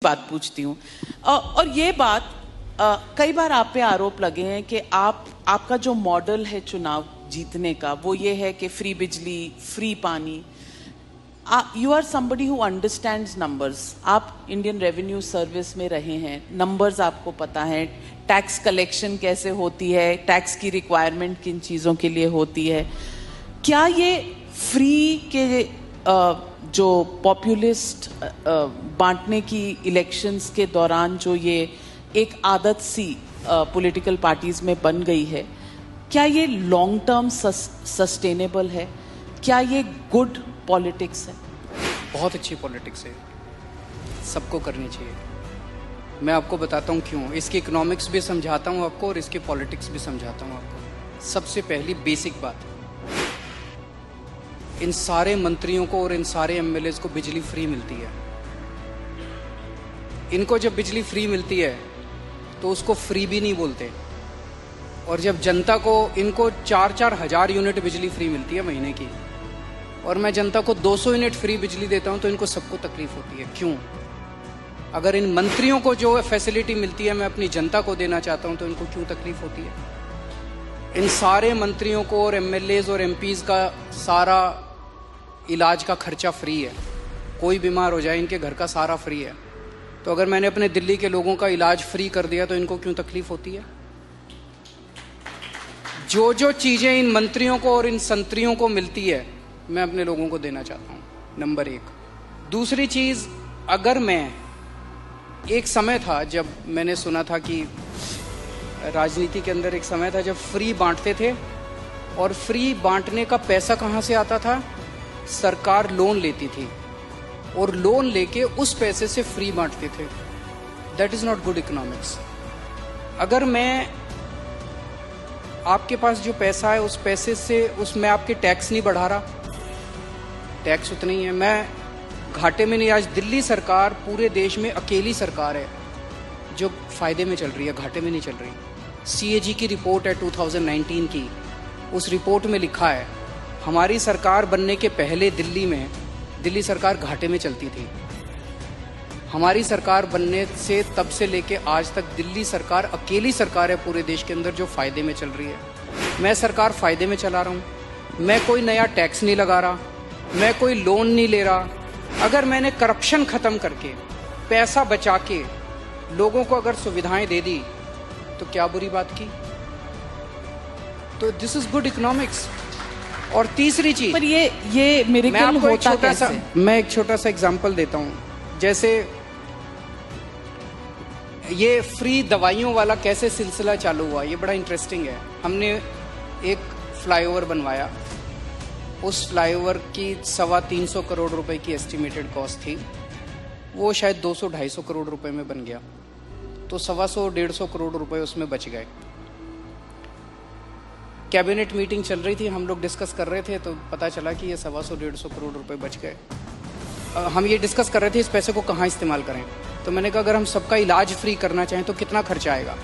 बात पूछती हूँ और ये बात कई बार आप पे आरोप लगे हैं कि आपका जो मॉडल है चुनाव जीतने का वो ये है कि फ्री बिजली, फ्री पानी। You are somebody who understands numbers. आप इंडियन रेवेन्यू सर्विस में रहे हैं, नंबर्स आपको पता है, टैक्स कलेक्शन कैसे होती है, टैक्स की रिक्वायरमेंट किन चीज़ों के लिए होती है। क्या ये फ्री के जो पॉपुलिस्ट बांटने की इलेक्शंस के दौरान जो ये एक आदत सी पॉलिटिकल पार्टीज में बन गई है, क्या ये लॉन्ग टर्म सस्टेनेबल है? क्या ये गुड पॉलिटिक्स है? बहुत अच्छी पॉलिटिक्स है, सबको करनी चाहिए। मैं आपको बताता हूँ क्यों। इसकी इकोनॉमिक्स भी समझाता हूँ आपको और इसकी पॉलिटिक्स भी समझाता हूँ आपको। सबसे पहली बेसिक बात, इन सारे मंत्रियों को और इन सारे एमएलएज को बिजली फ्री मिलती है। इनको जब बिजली फ्री मिलती है तो उसको फ्री भी नहीं बोलते, और जब जनता को, इनको 4-4 हज़ार यूनिट बिजली फ्री मिलती है महीने की, और मैं जनता को 200 यूनिट फ्री बिजली देता हूं तो इनको सबको तकलीफ होती है। क्यों? अगर इन मंत्रियों को जो फैसिलिटी मिलती है मैं अपनी जनता को देना चाहता हूं तो इनको क्यों तकलीफ होती है? इन सारे मंत्रियों को और एमएलएज और एमपीज का सारा इलाज का खर्चा फ्री है। कोई बीमार हो जाए इनके घर का सारा फ्री है। तो अगर मैंने अपने दिल्ली के लोगों का इलाज फ्री कर दिया तो इनको क्यों तकलीफ होती है? जो जो चीजें इन मंत्रियों को और इन संतरियों को मिलती है मैं अपने लोगों को देना चाहता हूं, नंबर 1। दूसरी चीज, अगर मैं, एक समय था जब मैंने सुना था कि राजनीति के अंदर एक समय था जब फ्री बांटते थे, और फ्री बांटने का पैसा कहां से आता था? सरकार लोन लेती थी और लोन लेके उस पैसे से फ्री बांटते थे। That is not good economics. अगर मैं, आपके पास जो पैसा है उस पैसे से, उसमें आपके टैक्स नहीं बढ़ा रहा, टैक्स उतना ही है, मैं घाटे में नहीं। आज दिल्ली सरकार पूरे देश में अकेली सरकार है जो फायदे में चल रही है, घाटे में नहीं चल रही। सीएजी की रिपोर्ट है 2019 की, उस रिपोर्ट में लिखा है हमारी सरकार बनने के पहले दिल्ली सरकार घाटे में चलती थी। हमारी सरकार बनने से तब से लेके आज तक दिल्ली सरकार अकेली सरकार है पूरे देश के अंदर जो फायदे में चल रही है। मैं सरकार फायदे में चला रहा हूँ, मैं कोई नया टैक्स नहीं लगा रहा, मैं कोई लोन नहीं ले रहा। अगर मैंने करप्शन खत्म करके, पैसा बचा के लोगों को अगर सुविधाएं दे दी तो क्या बुरी बात की? तो दिस इज गुड इकोनॉमिक्स। और तीसरी चीज, पर ये मिरेकल होता कैसे? मैं एक छोटा सा एग्जांपल देता हूं। जैसे ये फ्री दवाइयों वाला कैसे सिलसिला चालू हुआ, ये बड़ा इंटरेस्टिंग है। हमने एक फ्लाईओवर बनवाया, उस फ्लाईओवर की 325 करोड़ रुपए की एस्टिमेटेड कॉस्ट थी, वो शायद 200-250 करोड़ रुपए में बन गया, तो 125 करोड़ रुपए उसमें बच गए। कैबिनेट मीटिंग चल रही थी, हम लोग डिस्कस कर रहे थे, तो पता चला कि ये 125 करोड़ रुपए बच गए। हम ये डिस्कस कर रहे थे इस पैसे को कहाँ इस्तेमाल करें। तो मैंने कहा अगर हम सबका इलाज फ्री करना चाहें तो कितना खर्चा आएगा?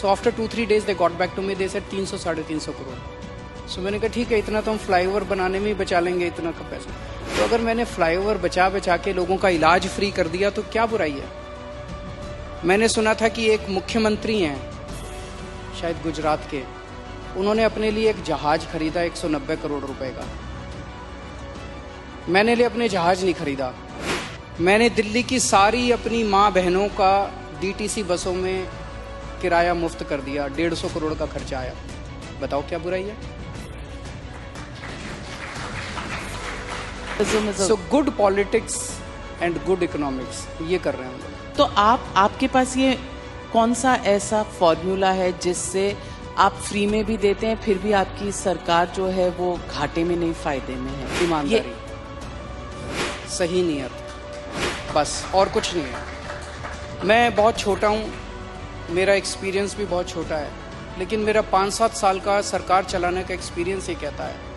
So after 2-3 days they got back to me, they said 300-350 crore. So मैंने कहा ठीक है, इतना तो हम फ्लाईओवर बनाने में ही बचा लेंगे, इतना का पैसा। तो अगर मैंने फ्लाईओवर बचा के लोगों का इलाज फ्री कर दिया तो क्या बुराई है? मैंने सुना था कि एक मुख्यमंत्री हैं शायद गुजरात के, उन्होंने अपने लिए एक जहाज खरीदा 190 करोड़ रुपए का। मैंने लिए अपने जहाज नहीं खरीदा, मैंने दिल्ली की सारी अपनी माँ बहनों का डीटीसी बसों में किराया मुफ्त कर दिया, 150 करोड़ का खर्चा आया। बताओ क्या बुराई है? So good politics and good economics, ये कर रहे हैं हम लोग। तो आपके पास ये कौन सा ऐसा फॉर्मूला है जिससे आप फ्री में भी देते हैं फिर भी आपकी सरकार जो है वो घाटे में नहीं, फायदे में है? ईमानदारी, सही नियत, बस, और कुछ नहीं है। मैं बहुत छोटा हूँ, मेरा एक्सपीरियंस भी बहुत छोटा है, लेकिन मेरा 5-7 साल का सरकार चलाने का एक्सपीरियंस ये कहता है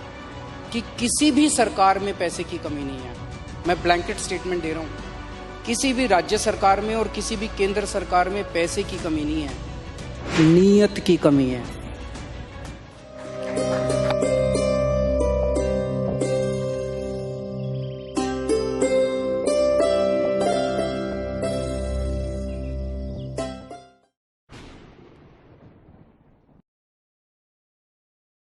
कि किसी भी सरकार में पैसे की कमी नहीं है। मैं ब्लैंकेट स्टेटमेंट दे रहा हूँ, किसी भी राज्य सरकार में और किसी भी केंद्र सरकार में पैसे की कमी नहीं है, नीयत की कमी है।